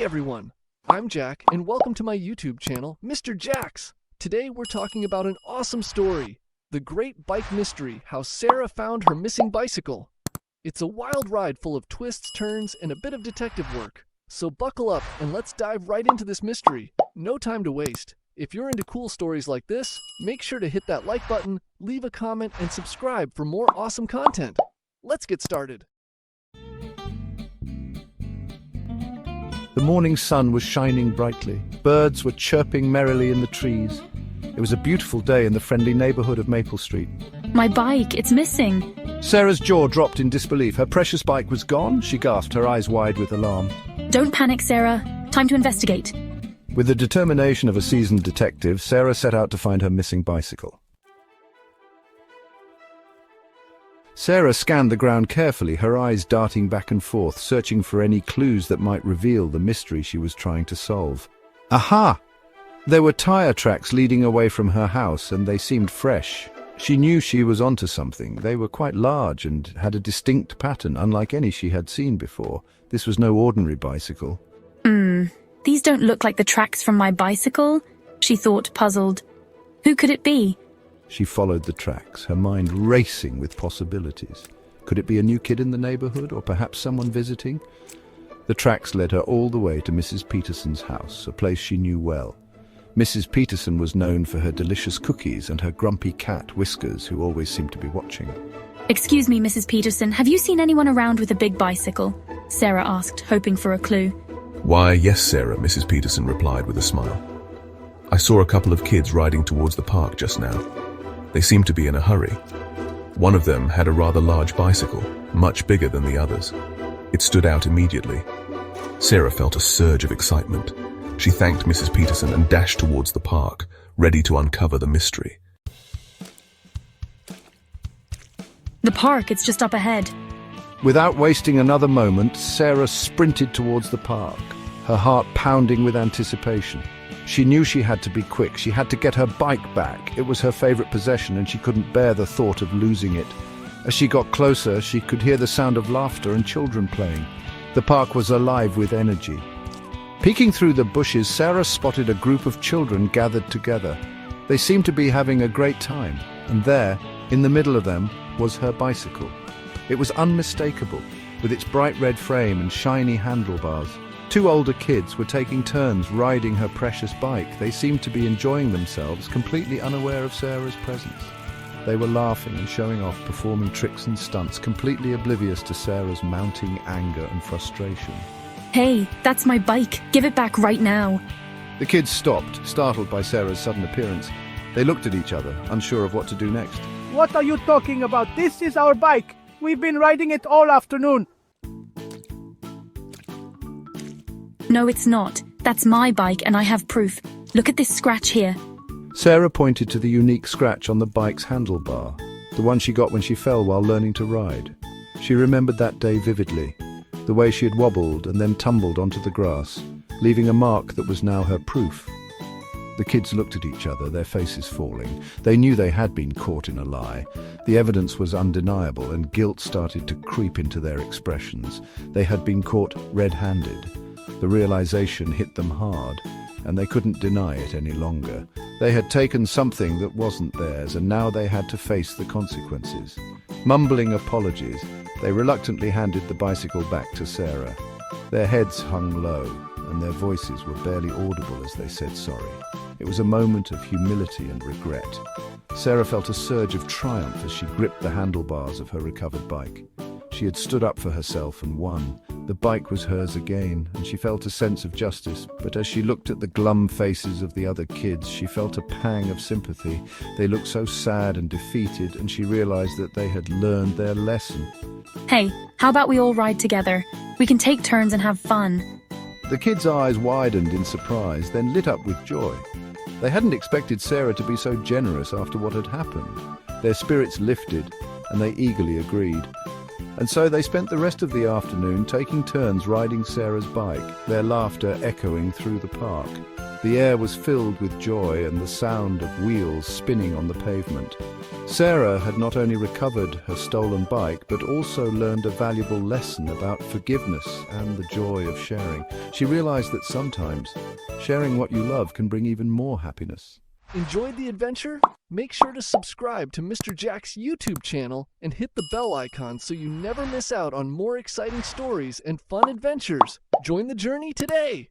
everyone, I'm Jack and welcome to my YouTube channel, Mr.Jack's. Today we're talking about an awesome story, the great bike mystery, how Sarah found her missing bicycle. It's a wild ride full of twists, turns, and a bit of detective work. So buckle up and let's dive right into this mystery. No time to waste. If you're into cool stories like this, make sure to hit that like button, leave a comment, and subscribe for more awesome content. Let's get started. The morning sun was shining brightly. Birds were chirping merrily in the trees. It was a beautiful day in the friendly neighborhood of Maple Street. My bike, it's missing. Sarah's jaw dropped in disbelief. Her precious bike was gone, she gasped, her eyes wide with alarm. Don't panic, Sarah. Time to investigate. With the determination of a seasoned detective, Sarah set out to find her missing bicycle. Sarah scanned the ground carefully, her eyes darting back and forth, searching for any clues that might reveal the mystery she was trying to solve. Aha! There were tire tracks leading away from her house, and they seemed fresh. She knew she was onto something. They were quite large and had a distinct pattern, unlike any she had seen before. This was no ordinary bicycle. These don't look like the tracks from my bicycle, she thought, puzzled. Who could it be? She followed the tracks, her mind racing with possibilities. Could it be a new kid in the neighborhood, or perhaps someone visiting? The tracks led her all the way to Mrs. Peterson's house, a place she knew well. Mrs. Peterson was known for her delicious cookies and her grumpy cat, Whiskers, who always seemed to be watching. Excuse me, Mrs. Peterson, have you seen anyone around with a big bicycle? Sarah asked, hoping for a clue. Why, yes, Sarah, Mrs. Peterson replied with a smile. I saw a couple of kids riding towards the park just now. They seemed to be in a hurry. One of them had a rather large bicycle, much bigger than the others. It stood out immediately. Sarah felt a surge of excitement. She thanked Mrs. Peterson and dashed towards the park, ready to uncover the mystery. The park, it's just up ahead. Without wasting another moment, Sarah sprinted towards the park, her heart pounding with anticipation. She knew she had to be quick. She had to get her bike back. It was her favorite possession, and she couldn't bear the thought of losing it. As she got closer, she could hear the sound of laughter and children playing. The park was alive with energy. Peeking through the bushes, Sarah spotted a group of children gathered together. They seemed to be having a great time, and there, in the middle of them, was her bicycle. It was unmistakable, with its bright red frame and shiny handlebars. Two older kids were taking turns riding her precious bike. They seemed to be enjoying themselves, completely unaware of Sarah's presence. They were laughing and showing off, performing tricks and stunts, completely oblivious to Sarah's mounting anger and frustration. Hey, that's my bike. Give it back right now. The kids stopped, startled by Sarah's sudden appearance. They looked at each other, unsure of what to do next. What are you talking about? This is our bike. We've been riding it all afternoon. No, it's not. That's my bike and I have proof. Look at this scratch here. Sarah pointed to the unique scratch on the bike's handlebar, the one she got when she fell while learning to ride. She remembered that day vividly, the way she had wobbled and then tumbled onto the grass, leaving a mark that was now her proof. The kids looked at each other, their faces falling. They knew they had been caught in a lie. The evidence was undeniable, and guilt started to creep into their expressions. They had been caught red-handed. The realization hit them hard, and they couldn't deny it any longer. They had taken something that wasn't theirs, and now they had to face the consequences. Mumbling apologies, they reluctantly handed the bicycle back to Sarah. Their heads hung low, and their voices were barely audible as they said sorry. It was a moment of humility and regret. Sarah felt a surge of triumph as she gripped the handlebars of her recovered bike. She had stood up for herself and won. The bike was hers again, and she felt a sense of justice. But as she looked at the glum faces of the other kids, she felt a pang of sympathy. They looked so sad and defeated, and she realized that they had learned their lesson. Hey, how about we all ride together? We can take turns and have fun. The kids' eyes widened in surprise, then lit up with joy. They hadn't expected Sarah to be so generous after what had happened. Their spirits lifted, and they eagerly agreed. And so they spent the rest of the afternoon taking turns riding Sarah's bike, their laughter echoing through the park. The air was filled with joy and the sound of wheels spinning on the pavement. Sarah had not only recovered her stolen bike, but also learned a valuable lesson about forgiveness and the joy of sharing. She realized that sometimes sharing what you love can bring even more happiness. Enjoyed the adventure? Make sure to subscribe to Mr. Jack's YouTube channel and hit the bell icon so you never miss out on more exciting stories and fun adventures. Join the journey today!